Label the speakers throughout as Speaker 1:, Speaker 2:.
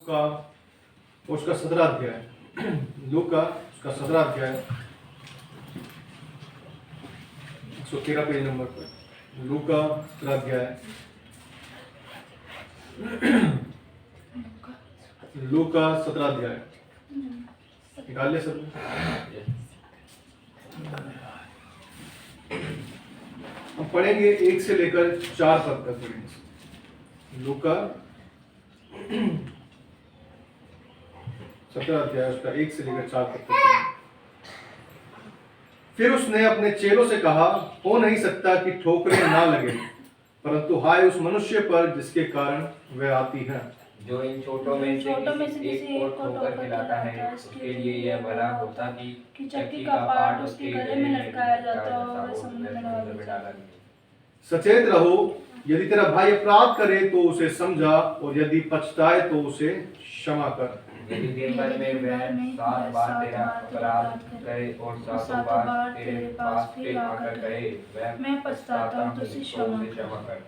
Speaker 1: का उसका 17 अध्याय, लूका उसका 17 अध्याय 113 पेज नंबर पर, लूका 17 अध्याय, लूका 17 अध्याय निकाल लिया सब। हम पढ़ेंगे 1 से लेकर 4 पद तक पढ़ेंगे। लूका 17 अध्याय उसका 1 से लेकर 4 पद तक पढ़ेंगे। फिर उसने अपने चेलों से कहा, हो नहीं सकता कि ठोकरें ना लगे, परंतु हाय उस मनुष्य पर जिसके कारण वह आती है।
Speaker 2: जो इन छोटों में से किसी एक को ठोकर खिलाता है, उसके लिए यह भला होता कि चक्की का पाट उसके गले में लटकाया जाता और वह समुद्र में डाला जाता।
Speaker 1: सचेत रहो, यदि तेरा भाई अपराध करे तो उसे समझा, और यदि पछताए तो उसे क्षमा कर।
Speaker 2: यदि दिन भर में वह 7 बार तेरा अपराध करे और 7 बार तेरे पास फिर आकर कहे, मैं पछताता हूँ, तो उसे क्षमा कर।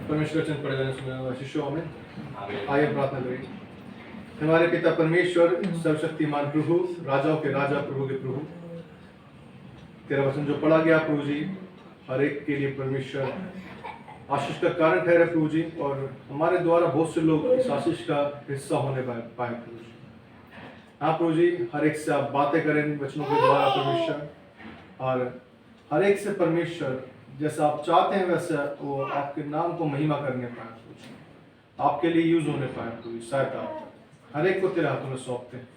Speaker 1: परमेश्वर वचन पढ़ेगा सुनेगा शिष्यों में। आइए प्रार्थना करें। हमारे पिता परमेश्वर, सर्वशक्तिमान प्रभु, राजाओं के राजा, प्रभु के प्रभु, तेरा वचन जो पढ़ा गया प्रभु जी, हर एक के लिए परमेश्वर आशीष का कारण ठहरे प्रभु जी, और हमारे द्वारा बहुत से लोग इस आशीष का हिस्सा होने पाए प्रभु जी। हाँ प्रभु जी, हर एक से आप बातें करें वचनों के द्वारा परमेश्वर, और हर एक से परमेश्वर जैसा आप चाहते हैं वैसे वो आपके नाम को महिमा करने पाए प्रभु जी, आपके लिए यूज होने पाए प्रभु जी। सहायता हर एक को तेरे हाथों में सौंपते हैं।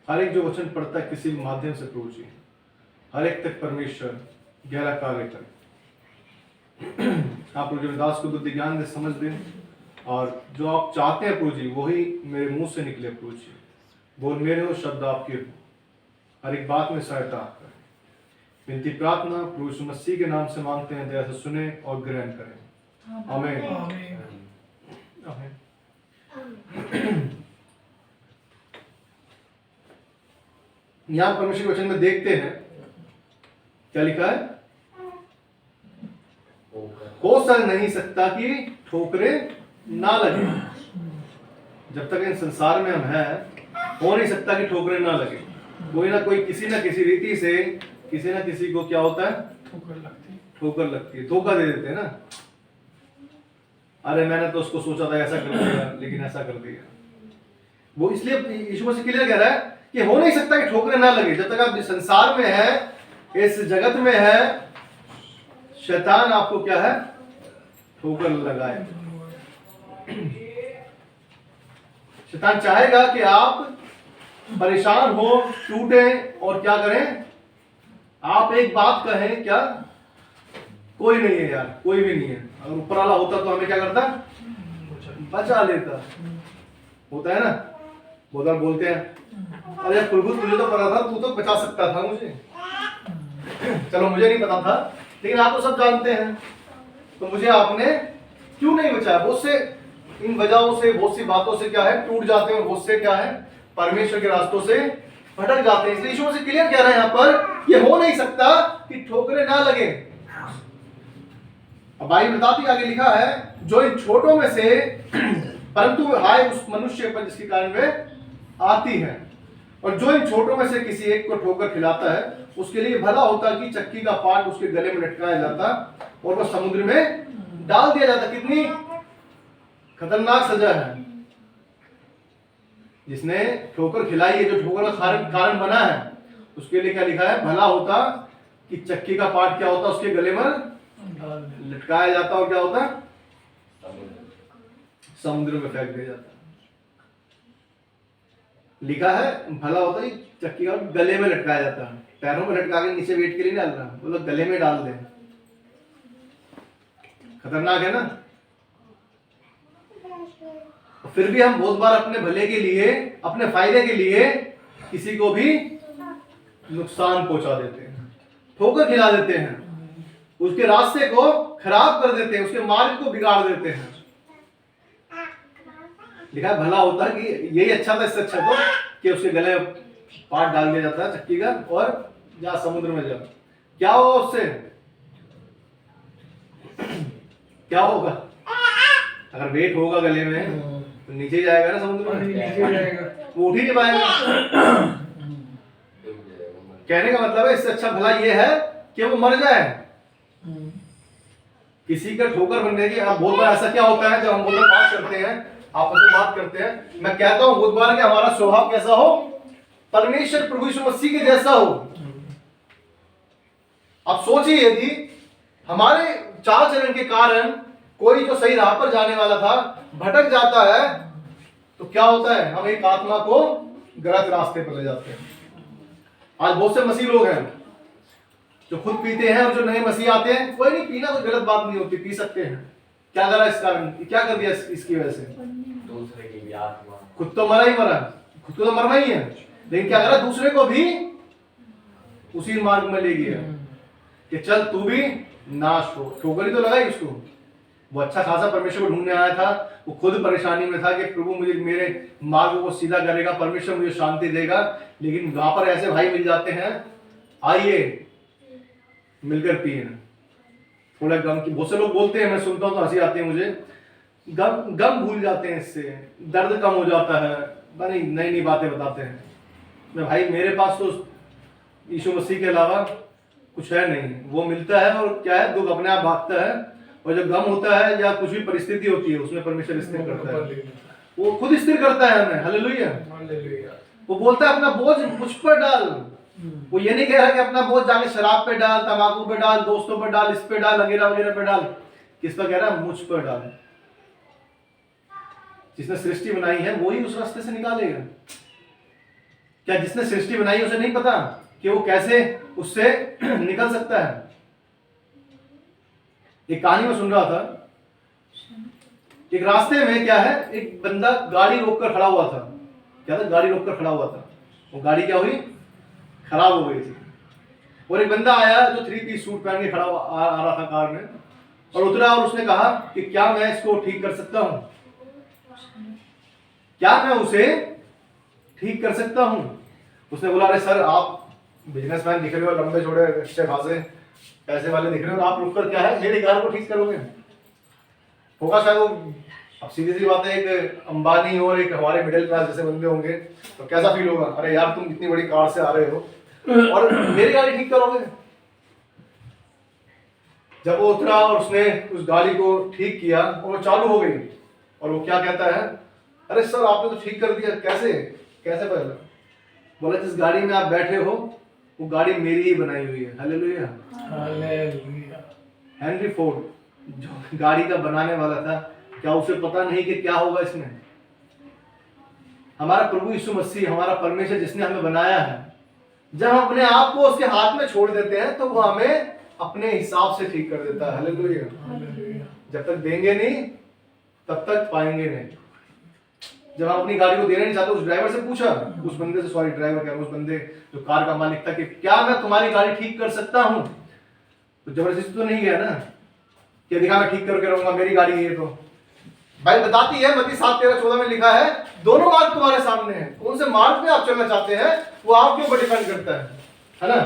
Speaker 1: हर एक जो वचन पढ़ता है किसी भी माध्यम से प्रभु जी, हर एक तक परमेश्वर गहरा कार्य करे। आप प्रभु जी दास को बुद्धि ज्ञान दे, समझ दें, और जो आप चाहते हैं प्रभु जी वही मेरे मुंह से निकले प्रभु जी। बोल मेरे हो, शब्द आपके हो, हर एक बात में सहायता आप करें। विनती प्रार्थना प्रभु यीशु मसीह के नाम से मांगते हैं, दया से सुने और ग्रहण करें। आमीन। आमीन। यहाँ परमेश्वर के वचन में देखते हैं क्या लिखा है, हो नहीं सकता कि ठोकरें ना लगे। जब तक इन संसार में हम हैं, हो नहीं सकता कि ठोकरें ना लगे। कोई ना कोई किसी ना किसी रीति से किसी ना किसी को क्या होता है, ठोकर लगती है, धोखा दे देते हैं ना। अरे मैंने तो उसको सोचा था ऐसा कर दिया, लेकिन ऐसा कर दिया। वो इसलिए यीशु मसीह क्लियर कह रहा है कि हो नहीं सकता कि ठोकरें ना लगे। जब तक आप इस संसार में हैं, इस जगत में है, शैतान आपको क्या है, ठोकर लगाए। शैतान चाहेगा कि आप परेशान हो, टूटे, और क्या करें, आप एक बात कहें, क्या कोई नहीं है यार, कोई भी नहीं है। अगर ऊपर वाला होता तो हमें क्या करता, बचा लेता। होता है ना, बहुत बार बोलते हैं, अरे प्रभु तुझे तो पता था, तू तो बचा सकता था मुझे। चलो मुझे नहीं पता था, लेकिन आप तो सब जानते हैं, तो मुझे आपने क्यों नहीं बचाया। बहुत से इन वजहों से, बहुत सी बातों से क्या है, टूट जाते हैं, और बहुत से क्या है, परमेश्वर के रास्तों से भटक जाते हैं। इसलिए यीशु मसीह क्लियर कह रहे हैं यहाँ पर, ये हो नहीं सकता कि ठोकरें ना लगे। अब बाइबल बताती आगे लिखा है, जो इन छोटों में से, परंतु हाय उस मनुष्य पर जिसके कारण वे आती है। और जो इन छोटों में से किसी एक को ठोकर खिलाता है, उसके लिए भला होता कि चक्की का पाट उसके गले में लटकाया जाता और वह समुद्र में डाल दिया जाता। कितनी खतरनाक सजा है। जिसने ठोकर खिलाई है, जो ठोकर का कारण बना है, उसके लिए क्या लिखा है, भला होता कि चक्की का पाट क्या होता, उसके गले में लटकाया जाता, और क्या होता, समुद्र में फेंक दिया जाता। लिखा है भला होता कि चक्की का गले में लटकाया जाता, पैरों में लटका के नीचे वेट के लिए डाल रहा, बोलो गले में डाल दे। खतरनाक है ना। फिर भी हम बहुत बार अपने भले के लिए, अपने फायदे के लिए किसी को भी नुकसान पहुंचा देते हैं, ठोकर खिला देते हैं, उसके रास्ते को खराब कर देते हैं, उसके मार्ग को बिगाड़ देते हैं। लिखा है भला होता कि यही अच्छा था, इससे अच्छा तो कि उसके गले पाट डाल दिया जाता है चक्की का, और जा समुद्र में जा। क्या होगा उससे, क्या होगा, अगर वेट होगा गले में तो नीचे ही जाएगा ना समुद्र में,
Speaker 3: नीचे जाएगा।
Speaker 1: वो उठ ही नहीं पाएगा। कहने का मतलब है इससे अच्छा भला ये है कि वो मर जाए। किसी का ठोकर बनने की, आप बहुत बार ऐसा क्या होता है जब हम बोलते बात करते हैं, आपस में बात करते हैं, मैं कहता हूं बहुत बार कि हमारा स्वभाव कैसा हो, परमेश्वर प्रभु यीशु मसीह के जैसा हो। आप सोचिए यदि हमारे चाल चलन के कारण कोई जो सही राह पर जाने वाला था भटक जाता है तो क्या होता है, हम एक आत्मा को गलत रास्ते पर ले जाते हैं। आज बहुत से मसीह लोग हैं जो खुद पीते हैं और जो नए मसीह आते हैं, कोई नहीं, पीना कोई गलत बात नहीं होती, पी सकते हैं। क्या करा इस कारण, क्या कर दिया इसकी वजह से,
Speaker 2: दूसरे की भी आत्मा,
Speaker 1: खुद तो मरा ही मरा, खुद को तो मरना ही है, लेकिन क्या करा, दूसरे को भी उसी मार्ग में ले गया कि चल तू भी नाश हो। ठोकरी तो लगाई उसको। वो अच्छा खासा परमेश्वर को ढूंढने आया था, वो खुद परेशानी में था कि प्रभु मुझे मेरे मार्ग को सीधा करेगा, परमेश्वर मुझे शांति देगा, लेकिन वहां पर ऐसे भाई मिल जाते हैं, आइए मिलकर पिए ना, थोड़ा गम की। बहुत से लोग बोलते हैं, मैं सुनता हूं तो हंसी आती है मुझे, गम भूल जाते हैं, इससे दर्द कम हो जाता है, नई नई बातें बताते हैं। मैं भाई मेरे पास तो यीशु मसीह के अलावा कुछ है नहीं, वो मिलता है और क्या है, दुख अपने आप भागता है, और जब गम होता है या कुछ भी परिस्थिति होती है उसमें परमेश्वर स्थिर करता है, वो खुद स्थिर करता है हमें। हालेलुया। वो बोलता है अपना बोझ मुझ पर डाल। वो ये नहीं कह रहा कि अपना बोझ जाके शराब पे डाल, तंबाकू पे डाल, दोस्तों पे डाल, इस पे डाल, वगैरह वगैरह पे डाल। किस पर कह रहा है, मुझ पर डाल। जिसने सृष्टि बनाई है वो ही उस रास्ते से निकालेगा। क्या जिसने सृष्टि बनाई उसे नहीं पता कि वो कैसे उससे निकल सकता है। एक कहानी में सुन रहा था, एक रास्ते में क्या है, एक बंदा गाड़ी रोककर खड़ा हुआ था। क्या था, गाड़ी रोककर खड़ा हुआ था। वो गाड़ी क्या हुई, खराब हो गई थी, और एक बंदा आया जो 3 पीस सूट पहन के खड़ा आ रहा था कार में, और उतरा और उसने कहा कि क्या मैं इसको ठीक कर सकता हूं, क्या मैं उसे ठीक कर सकता हूं। उसने बोला, अरे सर आप बिजनेसमैन दिख रहे हो, लंबे चौड़े अच्छे खासे पैसे वाले दिख रहे हो, आप रुककर क्या है मेरी कार को ठीक करोगे। होगा शायद वो, अब सीधी सी बात है, एक अंबानी और एक हमारे मिडिल क्लास जैसे बंदे होंगे तो कैसा फील होगा, अरे यार तुम इतनी बड़ी कार से आ रहे हो और मेरी गाड़ी ठीक करोगे। जब वो उतरा और उसने उस गाड़ी को ठीक किया और वो चालू हो गई, और वो क्या कहता है, अरे सर आपने तो ठीक कर दिया, कैसे कैसे पहले। बोला, जिस गाड़ी में आप बैठे हो वो गाड़ी मेरी ही बनाई हुई है। हालेलुया।
Speaker 3: हालेलुया।
Speaker 1: हेनरी फोर्ड जो गाड़ी का बनाने वाला था, क्या उसे पता नहीं कि क्या होगा इसमें। हमारा प्रभु यीशु मसीह, हमारा परमेश्वर जिसने हमें बनाया है, जब हम अपने आप को उसके हाथ में छोड़ देते हैं तो वो हमें अपने हिसाब से ठीक कर देता है। हालेलुया। जब तक देंगे नहीं तब तक पाएंगे नहीं। जब हम अपनी गाड़ी को देना नहीं चाहते, उस ड्राइवर से पूछा, उस बंदे से, सॉरी ड्राइवर क्या, उस बंदे जो कार का मालिक था, कि क्या मैं तुम्हारी गाड़ी ठीक कर सकता हूं। तो जबरदस्ती तो नहीं गया ना कि दिखा मैं ठीक करके रहूंगा, मेरी गाड़ी है। तो भाई बताती है, मत्ती 7:13-14 में लिखा है, दोनों मार्ग तुम्हारे सामने हैं, कौन से मार्ग पे आप चलना चाहते हैं वो आपके ऊपर डिपेंड करता है ना।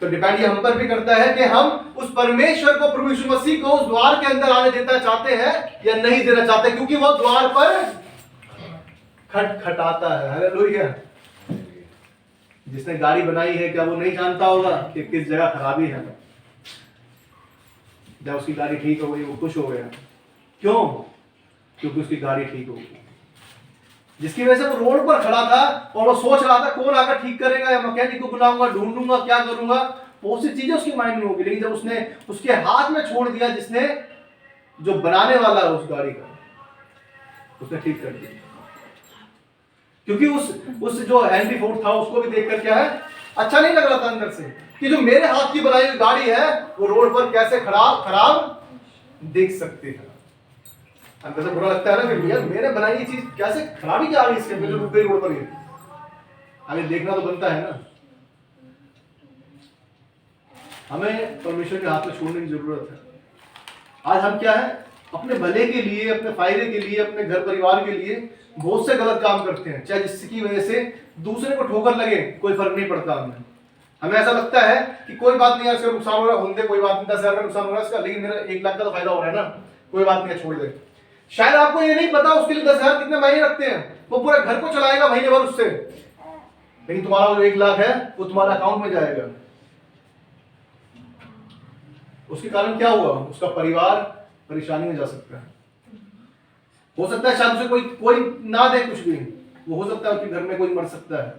Speaker 1: तो डिपेंड ये हम पर भी करता है कि हम उस परमेश्वर को, प्रभु यीशु मसीह को उस द्वार के अंदर आने देना चाहते हैं या नहीं देना चाहते, क्योंकि वो द्वार पर खटखटाता है। हालेलुया। जिसने गाड़ी बनाई है, क्या वो नहीं जानता होगा कि किस जगह खराबी है। जब उसकी गाड़ी ठीक हो गई वो खुश हो गया, क्यों, क्योंकि उसकी गाड़ी ठीक हो गई। जिसकी वजह से वो रोड पर खड़ा था और वो सोच रहा था कौन आकर ठीक करेगा, या मैकेनिक को बुलाऊंगा, ढूंढूंगा, क्या करूंगा, बहुत सी चीजें उसकी माइंड में होगी। लेकिन जब उसने उसके हाथ में छोड़ दिया, जिसने, जो बनाने वाला है उस गाड़ी का, उसने ठीक कर दिया। क्योंकि उस जो हेनरी फोर्ड था उसको भी देखकर क्या है, अच्छा नहीं लग रहा था अंदर से कि जो मेरे हाथ की बनाई हुई गाड़ी है वो रोड पर कैसे खराब दिख सकती है। अंदर से बुरा लगता है ना कि यार मैंने बनाई ये चीज कैसे खराबी क्या आ गई इसके, जो रुक गई रोड पर। आगे देखना तो बनता है ना। हमें परमेश्वर के हाथ में छोड़ने की जरूरत है। आज हम क्या है, अपने भले के लिए, अपने फायदे के लिए, अपने घर परिवार के लिए बहुत से गलत काम करते हैं, चाहे जिसकी वजह से दूसरे को ठोकर लगे, कोई फर्क नहीं पड़ता हमें ऐसा लगता है कि कोई बात नहीं है, इसका नुकसान हो रहा है, होने कोई बात नहीं, 10,000 का नुकसान हो रहा है इसका, लेकिन मेरा 1 लाख का तो फायदा हो रहा है ना, कोई बात नहीं है, छोड़ दे। शायद आपको ये नहीं पता उसके लिए 10,000 कितने महीने रखते हैं, वो पूरा घर को चलाएगा महीने भर उससे, लेकिन तुम्हारा जो 1 लाख है वो तुम्हारे अकाउंट में जाएगा। उसके कारण क्या हुआ, उसका परिवार परेशानी में जा सकता है। हो सकता है शायद उसे कोई ना दे कुछ भी, वो हो सकता है उसके घर में कोई मर सकता है,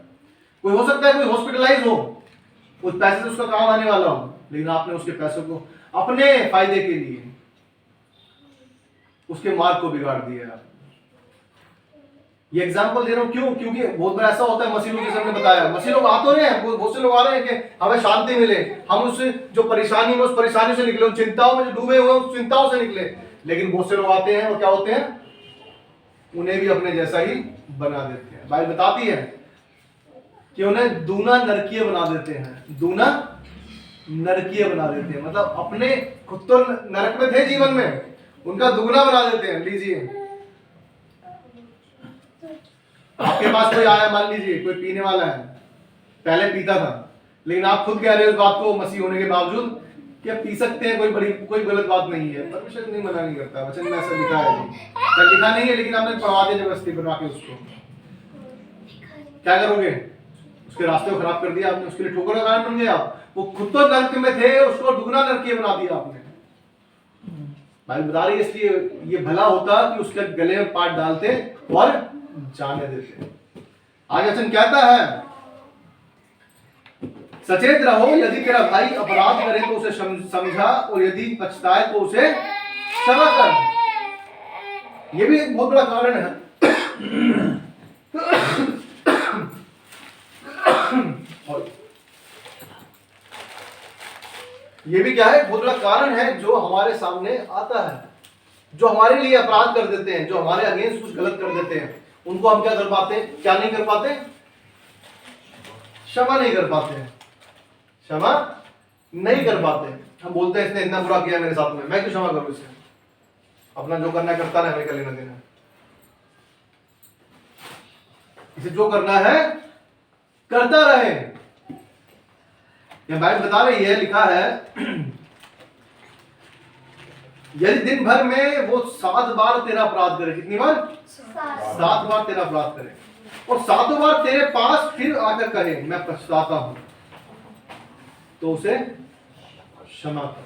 Speaker 1: कोई हो सकता है कोई हॉस्पिटलाइज हो, उस पैसे से उसका काम आने वाला हो, लेकिन आपने उसके पैसों को अपने फायदे के लिए उसके मार्ग को बिगाड़ दिया है। ये एग्जांपल दे रहा हूं क्यों, क्योंकि बहुत बार ऐसा होता है, मसीह लोग जैसे हमने बताया, मसीह लोग आ तो रहे हैं, बहुत से लोग आ रहे हैं कि हमें शांति मिले, हम उस जो परेशानी में उस परेशानी से निकले, उन चिंताओं में जो डूबे हुए उस चिंताओं से निकले, लेकिन बहुत से लोग आते हैं और क्या होते हैं, उन्हें भी अपने जैसा ही बना देते हैं। बाइबल बताती है कि उन्हें दूना नरकीय बना देते हैं, दूना नरकीय बना देते हैं, मतलब अपने खुद तो नरक में थे जीवन में, उनका दुगना बना देते हैं। लीजिए, आपके पास कोई आया, मान लीजिए कोई पीने वाला है, पहले पीता था, लेकिन आप खुद कह रहे हो इस बात को मसीह होने के बावजूद कि आप पी सकते हैं, कोई गलत बात नहीं है, परमेश्वर नहीं मना नहीं करता, वचन में ऐसा लिखा है, क्या लिखा नहीं है, लेकिन आपने पढ़वा दिया जबरदस्ती बनवा के उसको, क्या करोगे, उसके रास्ते को खराब कर दिया आपने, उसके लिए ठोकर का कारण बन गए आप। वो खुद तो नरक में थे, उसको दुगना नरकीय बना दिया आपने। भाई बता रही है, इसलिए ये भला होता कि उसके गले में पाट डालते और जाने देते। आगे वचन कहता है, सचेत रहो, यदि तेरा भाई अपराध करे तो उसे समझा, और यदि पछताए तो उसे क्षमा कर। ये भी एक बहुत बड़ा कारण है। ये भी क्या है, बहुत बड़ा कारण है जो हमारे सामने आता है, जो हमारे लिए अपराध कर देते हैं, जो हमारे अगेंस्ट कुछ गलत कर देते हैं, उनको हम क्या कर पाते हैं, क्या नहीं कर पाते, क्षमा नहीं कर पाते हैं, क्षमा नहीं कर पाते। हम बोलते हैं इसने इतना बुरा किया मेरे साथ में, मैं क्यों क्षमा करूं इसे, अपना जो करना करता रहे, हमें क्या लेना देना, इसे जो करना है करता रहे। बाइबल बता रही है, लिखा है, यदि दिन भर में वो 7 बार तेरा अपराध करे, कितनी बार, 7 बार तेरा अपराध करे, और 7 बार तेरे पास फिर आकर कहे मैं पछताता हूं, तो उसे क्षमा कर।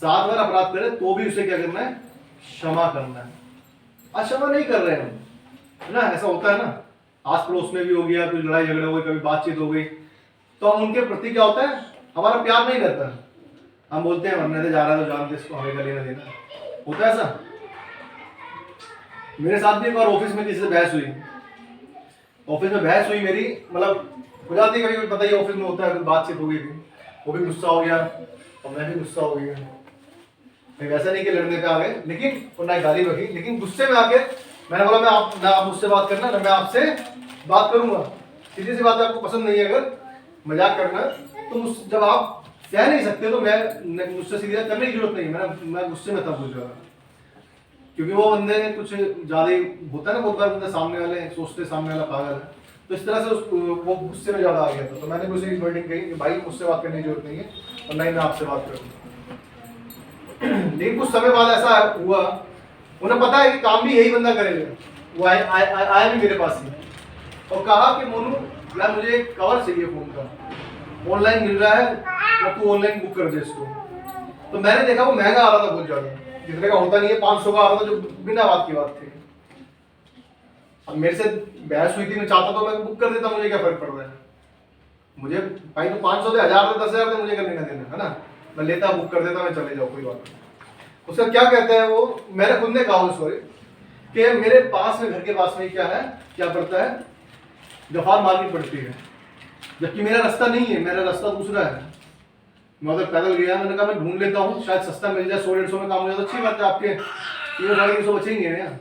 Speaker 1: 7 बार अपराध करे तो भी उसे क्या करना है, क्षमा करना है। आज क्षमा नहीं कर रहे हम, है ना, ऐसा होता है ना, आस पड़ोस में भी हो गया, कुछ लड़ाई झगड़ा हो गई, कभी बातचीत हो गई, तो हम उनके प्रति क्या होता है, हमारा प्यार नहीं रहता, हम बोलते हैं मरने से जा रहा है तो जानते इसको, हमें क्या लेना देना, होता है ऐसा। मेरे साथ भी एक बार ऑफिस में किसी से बहस हुई, ऑफिस में बहस हुई मेरी, मतलब हो जाती है कभी, पता ही ऑफिस में होता है, बातचीत हो गई थी, वो भी गुस्सा हो गया और मैं भी गुस्सा हो गया। वैसा नहीं कि लड़ने पे आ गए, लेकिन उन्होंने गाली रखी, लेकिन गुस्से में आके मैंने बोला, मैं आप मुझसे बात करना ना, मैं आपसे बात करूंगा, सीधी सी बात है, आपको पसंद नहीं है अगर मजाक करना, तो जब आप कह नहीं सकते तो मैं मुझसे सीधी करने की जरूरत नहीं है, मैं गुस्से में था पूछ रहा, क्योंकि वो बंदे कुछ ज्यादा ही होता है ना, बहुत बार बंदे सामने वाले सोचते सामने वाला पागल है, तो इस तरह से वो गुस्से में ज्यादा आ गया था, तो मैंने उसे वर्डिंग कही कि भाई मुझसे बात करने की जरूरत नहीं है, और नहीं मैं आपसे बात करूंगा। लेकिन कुछ समय बाद ऐसा हुआ, उन्हें पता है कि काम भी यही बंदा करेगा, वो आया भी मेरे पास ही और कहा कि मोनू यार मुझे एक कवर चाहिए फोन का, ऑनलाइन मिल रहा है, और तू ऑनलाइन बुक कर दे इसको। तो मैंने देखा वो महंगा आ रहा था बहुत ज्यादा, जितने का होता नहीं है, 500 का आ रहा था, जो बिना बात की बात थी। अब मेरे से बहस हुई थी, मैं चाहता तो मैं बुक कर देता, मुझे क्या फर्क पड़ रहा है, मुझे भाई तो 500 दे, 1000 दे, 10,000 दे, मुझे क्या लेना देना, है ना, मैं लेता बुक कर देता, मैं चले जाऊँ, कोई बात नहीं। उसका क्या कहता है वो, मैंने खुद ने कहा सॉरी, कि मेरे पास में, घर के पास में क्या है, क्या पड़ता है, गफार मार्केट पड़ती है, जबकि मेरा रास्ता नहीं है, मेरा रास्ता दूसरा है। मैं उधर पैदल गया, मैंने कहा मैं ढूंढ लेता हूँ, शायद सस्ता मिल जाए, 100-150 में काम हो जाए तो अच्छी बात है, आपके 300 बचेंगे ना।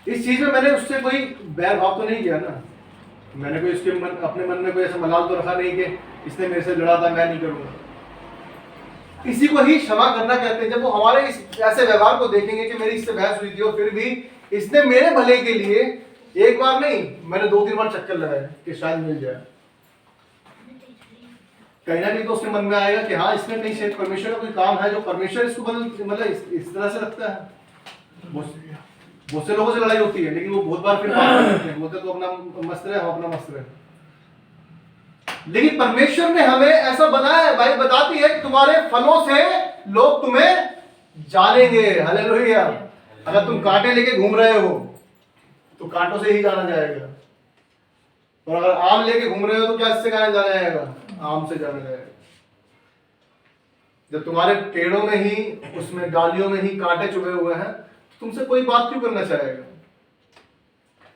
Speaker 1: इस चीज में मैंने उससे कोई बैर भाव तो नहीं किया ना, मैंने कोई उसके अपने मन में कोई ऐसा मलाल तो रखा नहीं कि इसने मेरे से लड़ा था, मैं नहीं करूंगा। इसी को ही क्षमा करना कहते हैं, जब वो हमारे इस ऐसे व्यवहार को देखेंगे कि मेरी इससे बहस हुई थी और फिर भी इसने मेरे भले के लिए एक बार नहीं, मैंने 2-3 बार चक्कर लगाए कि शायद मिल जाए, कहीं ना कहीं तो उसके मन में आएगा कि हाँ इसमें कहीं शायद परमेश्वर का कोई काम है जो परमेश्वर इसको मतलब इस तरह से रखता है। बहुत से लोगों से लड़ाई होती है लेकिन वो बहुत बार फिर बात करते हैं, बोलते तो अपना मस्त रहे, हम अपना मस्त रहे। लेकिन परमेश्वर ने हमें ऐसा बनाया है, बाइबल बताती है कि तुम्हारे फलों से लोग तुम्हें जानेंगे। हालेलुया। अगर तुम कांटे लेके घूम रहे हो तो कांटों से ही जाना जाएगा, और अगर आम लेके घूम रहे हो तो क्या इससे जाना जाएगा? आम से जाना जाएगा। जब तुम्हारे पेड़ों में ही, उसमें डालियों में ही कांटे चुभे हुए हैं, तुमसे कोई बात क्यों करना चाहेगा?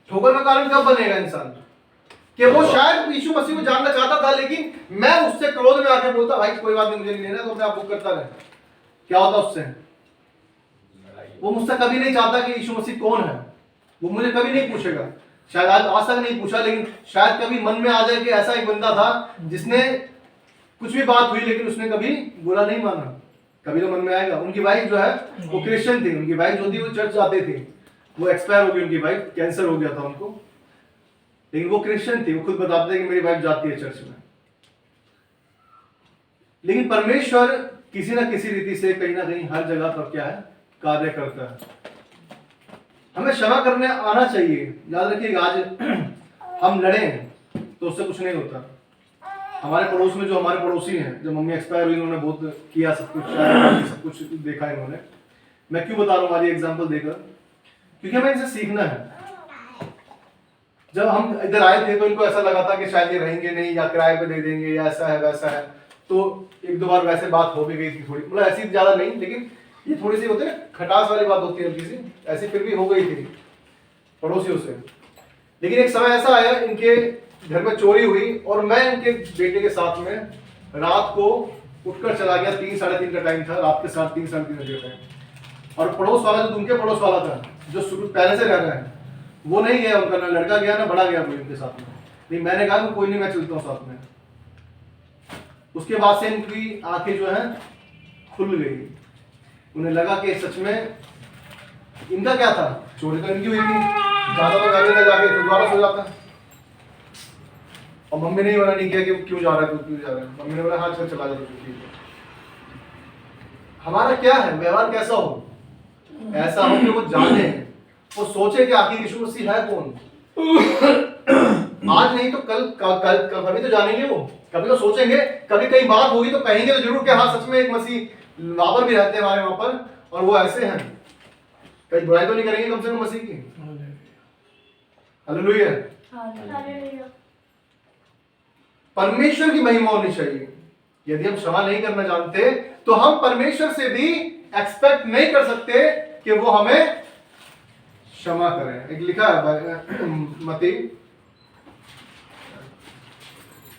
Speaker 1: ठोकर का कारण कब बनेगा इंसान? कि वो शायद यीशु मसीह को जानना चाहता था लेकिन मैं उससे क्रोध में आके बोलता भाई कोई बात नहीं, मुझे नहीं लेना, तो मैं आपको करता रहे। क्या होता उससे? वो मुझसे कभी नहीं चाहता कि यीशु मसीह कौन है, वो मुझे कभी नहीं पूछेगा। शायद आज तक नहीं पूछा, लेकिन शायद कभी मन में आ जाए कि ऐसा एक बंदा था जिसने कुछ भी बात हुई लेकिन उसने कभी बुरा नहीं माना। कभी तो मन में आएगा। उनकी वाइफ जो है वो क्रिश्चियन थी, उनकी वाइफ जो थी वो चर्च जाते थे, वो एक्सपायर हो गई उनकी वाइफ, कैंसर हो गया था उनको, लेकिन वो क्रिश्चियन थी। वो खुद बताते थे कि मेरी वाइफ जाती है चर्च में। लेकिन परमेश्वर किसी ना किसी रीति से कहीं ना कहीं हर जगह पर क्या है, कार्य करता है। हमें क्षमा करने आना चाहिए। याद रखिएगा, आज हम लड़े तो उससे कुछ नहीं होता। हमारे पड़ोस में जो हमारे पड़ोसी हैं, जब मम्मी एक्सपायर हुई उन्होंने बहुत किया, सब कुछ देखा इन्होंने। मैं क्यों बता रहा हूँ आज एग्जांपल देकर? क्योंकि हमें इनसे सीखना है। जब हम इधर आए थे तो इनको ऐसा लगा था कि शायद ये रहेंगे नहीं, या किराए पे दे देंगे, या ऐसा है वैसा है। तो एक दो बार वैसे बात हो भी गई थी थोड़ी, मतलब ऐसी ज्यादा नहीं, लेकिन ये थोड़ी सी होती है खटास वाली बात होती है हल्की सी, ऐसी फिर भी हो गई थी पड़ोसियों से। लेकिन एक समय ऐसा आया, इनके घर में चोरी हुई और मैं इनके बेटे के साथ में रात को उठकर चला गया। 3 साढ़े 3 का टाइम था, रात के 3 साढ़े 3 बजे का। और पड़ोस वाला जो उनके पड़ोस वाला था, जो शुरू पहले से रह रहे हैं, वो नहीं गया, उनका ना लड़का गया ना बड़ा गया कोई उनके साथ में। नहीं, मैंने कहा कोई नहीं, मैं चलता हूँ साथ में। उसके बाद से इनकी आंखें जो है खुल गई। उन्हें लगा कि सच में इनका क्या था, चोरी तो इनकी हुई थी, ज्यादा तो घर में जाके दोबारा सो जाता। और मम्मी ने मना नहीं किया कि क्यों जा रहा है, तू क्यों जा रहा है। मम्मी ने बोला हाँ चल चला जा, तो ठीक है। हमारा क्या है व्यवहार, कैसा हो? ऐसा हो कि वो जाने, वो सोचे कि आखिर यीशु मसीह है कौन। आज नहीं तो कल कभी तो जानेंगे वो, कभी तो सोचेंगे, कभी कहीं बात होगी तो कहेंगे तो जरूर कि हाँ सच में एक मसीह वहां पर भी रहते हैं हमारे वहां पर, और वो ऐसे हैं। कहीं बुराई तो नहीं करेंगे कम से कम मसीह की। हालेलुया। परमेश्वर की महिमा होनी चाहिए। यदि हम क्षमा नहीं करना जानते तो हम परमेश्वर से भी एक्सपेक्ट नहीं कर सकते कि वो हमें क्षमा करें। एक लिखा है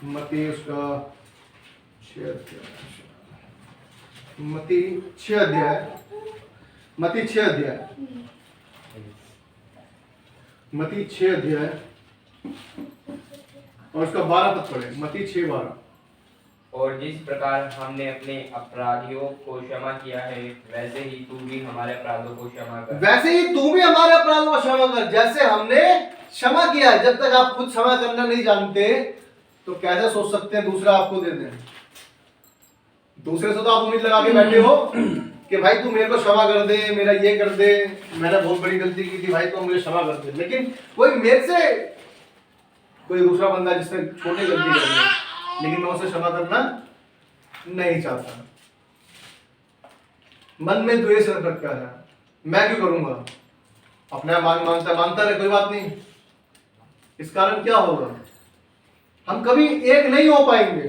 Speaker 1: मती उसका 6 अध्याय, मती 6 अध्याय और उसका 12 पद पढ़े। मती 6:12।
Speaker 2: और जिस प्रकार हमने अपने अपराधियों को क्षमा किया है, वैसे ही तू भी हमारे अपराधों को क्षमा कर।
Speaker 1: वैसे ही तू भी हमारे अपराधों को क्षमा कर, जैसे हमने क्षमा किया है। जब तक आप खुद क्षमा करना नहीं जानते तो कैसे सोच सकते हैं दूसरा आपको दे दे? दूसरे से तो आप उम्मीद लगा के बैठे हो कि भाई तू मेरे को क्षमा कर दे, मेरा ये कर दे, मैंने बहुत बड़ी गलती की थी भाई तो मुझे क्षमा कर दे। लेकिन कोई मेरे से, कोई दूसरा बंदा जिसने छोटी गलती कर दी, लेकिन मैं उसे क्षमा करना नहीं चाहता, मन में द्वेष रख रखा है, मैं क्यों करूंगा? अपना मानता रहे, कोई बात नहीं। इस कारण क्या होगा? हम कभी एक नहीं हो पाएंगे,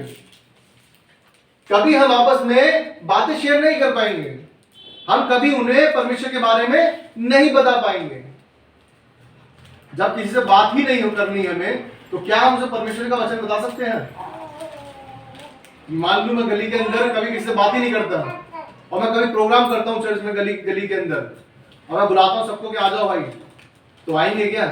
Speaker 1: कभी हम आपस में बातें शेयर नहीं कर पाएंगे, हम कभी उन्हें परमेश्वर के बारे में नहीं बता पाएंगे। जब किसी से बात ही नहीं करनी हमें, तो क्या हम उसे परमेश्वर का वचन बता सकते हैं? मान लो मैं गली के अंदर कभी किसी से बात ही नहीं करता, और मैं कभी प्रोग्राम करता हूँ चर्च में गली के अंदर, और मैं बुलाता हूँ सबको कि आ जाओ भाई, तो आएंगे क्या?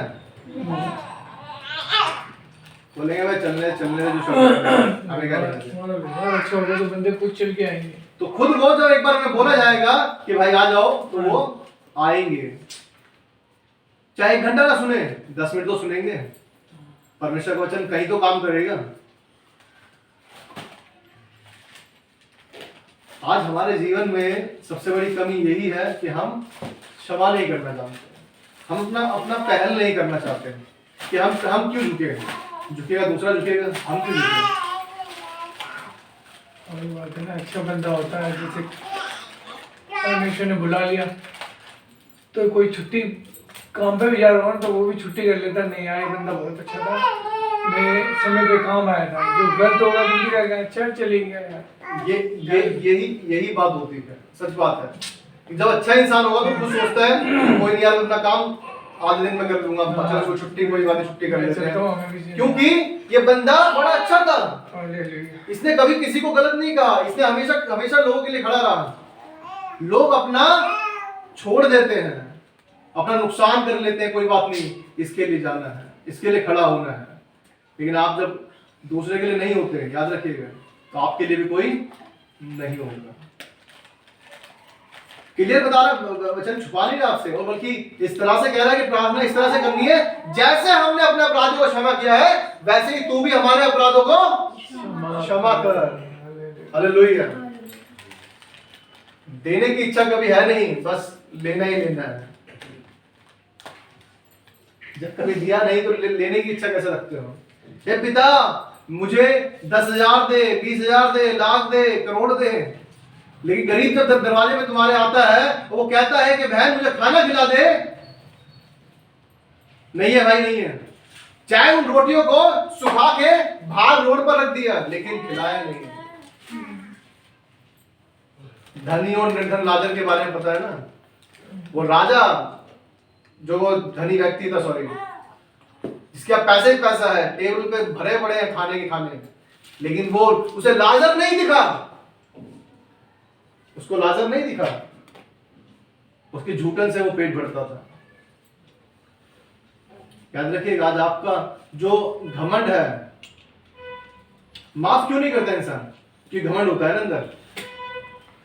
Speaker 1: बोलेंगे भाई चलने जो शब्द हमें क्या
Speaker 3: अच्छा होगा तो बंदे खुद चल के आएंगे।
Speaker 1: तो खुद वो जब एक बार उन्हें बोला जाएगा कि भाई आ जाओ, तो वो आएंगे। चाहे 1 घंटा का सुने, 10 मिनट तो सुनेंगे। परमेश्वर का वचन कहीं तो काम करेगा। आज हमारे जीवन में सबसे बड़ी कमी यही है कि हम क्षमा नहीं करना जानते। हम अपना अपना पहल नहीं करना चाहते हैं कि हम क्यों झुकेगा दूसरा झुकेगा, हम क्यों झुकेगा।
Speaker 3: और बात है ना, अच्छा बंदा होता है, जैसे परमेश्वर ने बुला लिया तो कोई छुट्टी काम पे भी जा रहा हूँ तो वो भी छुट्टी कर लेता, नहीं आए बंदा बहुत अच्छा था, मैं समय पे काम आया था, जो गलत होगा तो भी कहेगा अच्छा चले गया यार।
Speaker 1: यही बात होती है, सच बात है कि जब अच्छा इंसान होगा तो खुद सोचता है कोई नहीं यार, अपना काम आधे दिन में कर लूंगा, अच्छा कोई छुट्टी कोई बात छुट्टी कर लेते हैं, क्योंकि ये बंदा बड़ा अच्छा था, इसने कभी किसी को गलत नहीं कहा, इसने हमेशा हमेशा लोगों के लिए खड़ा रहा। लोग अपना छोड़ देते हैं, अपना नुकसान कर लेते हैं, कोई बात नहीं, इसके लिए जाना है, इसके लिए खड़ा होना है, लेकिन आप जब दूसरे के लिए नहीं होते, याद रखिएगा, तो आपके लिए भी कोई नहीं होगा। क्लियर बता रहा, वचन छुपा नहीं रहा आपसे, और बल्कि इस तरह से कह रहा है कि प्रार्थना इस तरह से करनी है, जैसे हमने अपने अपराधों को क्षमा किया है वैसे ही तू भी हमारे अपराधों को क्षमा कर। हालेलुया। देने की इच्छा कभी है नहीं, बस लेना ही लेना है। जब कभी दिया नहीं तो लेने की इच्छा कैसे रखते हो? हे पिता मुझे 10,000 दे, 20,000 दे, लाख दे, करोड़ दे, लेकिन गरीब जब दरवाजे में तुम्हारे आता है वो कहता है कि बहन मुझे खाना खिला दे, नहीं है भाई, नहीं है। चाहे उन रोटियों को सुखा के बाहर रोड पर रख दिया, लेकिन खिलाया नहीं। धनी और निर्धन लाजर के बारे में पता है ना, वो राजा जो वो धनी व्यक्ति था, सॉरी, जिसके आप पैसे ही पैसा है, टेबल पे भरे पड़े हैं खाने के खाने, लेकिन वो उसे लाजर नहीं दिखा, उसको लाजर नहीं दिखा, उसके झूठन से वो पेट भरता था। याद रखिएगा, आज आपका जो घमंड है, माफ क्यों नहीं करता इंसान? कि घमंड होता है ना अंदर,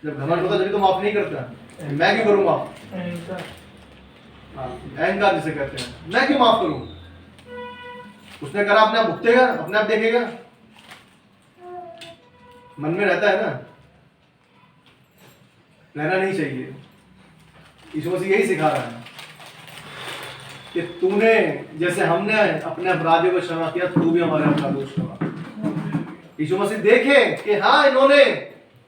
Speaker 1: जब घमंड होता जब तो माफ नहीं करता। मैं क्यों करूं माफ? अहंकार जिसे कहते हैं, मैं क्यों माफ करूं? उसने करा, अपने आप भुगतेगा, अपने आप देखेगा, मन में रहता है ना, रहना नहीं चाहिए। यीशु मसीह यही सिखा रहा है कि तूने जैसे हमने अपने अपराधियों को क्षमा किया, तू भी हमारे अपराधों को क्षमा। यीशु मसीह देखे कि हाँ, इन्होंने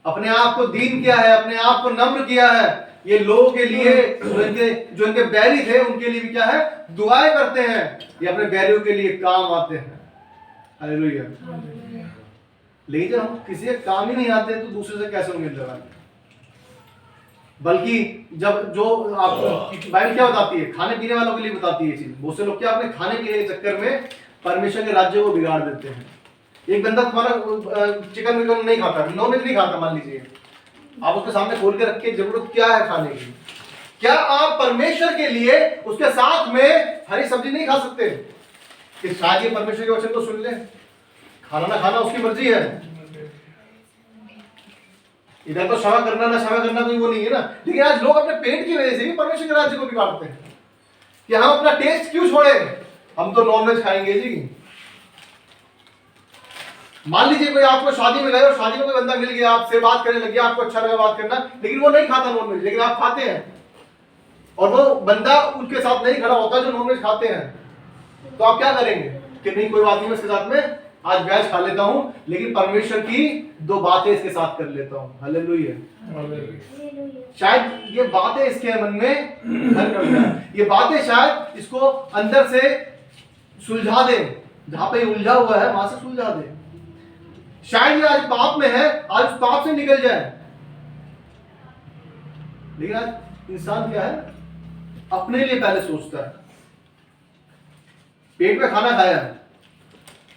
Speaker 1: अपने आप को दीन किया है, अपने आप को नम्र किया है, ये लोगों के लिए जो इनके बैरी थे उनके लिए भी क्या है, दुआएं करते हैं, ये अपने बैरियों के लिए काम आते हैं। हालेलुया। लेकिन जब हम किसी के काम ही नहीं आते तो दूसरे से कैसे उम्मीद लगाते? बल्कि जब जो आप बाइबल क्या बताती है, खाने पीने वालों के लिए बताती है चीज। बहुत से लोग क्या अपने खाने पीने के चक्कर में परमेश्वर के राज्य को बिगाड़ देते हैं। एक बंदा तुम्हारा चिकन विकन नहीं खाता, नॉन वेज नहीं खाता, मान लीजिए, आप उसके सामने खोल के रखिए, जरूरत क्या है खाने की? क्या आप परमेश्वर के लिए उसके साथ में हरी सब्जी नहीं खा सकते कि शायद ये परमेश्वर के वचन को सुन ले? खाना ना खाना उसकी मर्जी है। इधर तो क्षमा करना ना क्षमा करना कोई वो नहीं है ना, लेकिन आज लोग अपने पेट की वजह से भी परमेश्वर के राज्य को बिगाड़ते हैं कि हम अपना टेस्ट क्यों छोड़े, हम तो नॉनवेज खाएंगे जी। मान लीजिए कोई आपको शादी में गए और शादी में कोई बंदा मिल गया, आपसे बात करने लग गया, आपको अच्छा लगा बात करना, लेकिन वो नहीं खाता नॉनवेज, लेकिन आप खाते हैं, और वो बंदा उनके साथ नहीं खड़ा होता जो नॉनवेज खाते हैं, तो आप क्या करेंगे कि नहीं कोई बात नहीं, मैं इसके साथ में आज वेज खा लेता हूं, लेकिन परमेश्वर की 2 बातें इसके साथ कर लेता हूं। हालेलुया। शायद ये बातें इसके मन में घर कर जाए, ये बातें शायद इसको अंदर से सुलझा दे, जहां पे उलझा हुआ है वहां से सुलझा दे। शायद ये आज पाप में है, आज उस पाप से निकल जाए, लेकिन आज इंसान क्या है, अपने लिए पहले सोचता है। पेट में खाना खाया,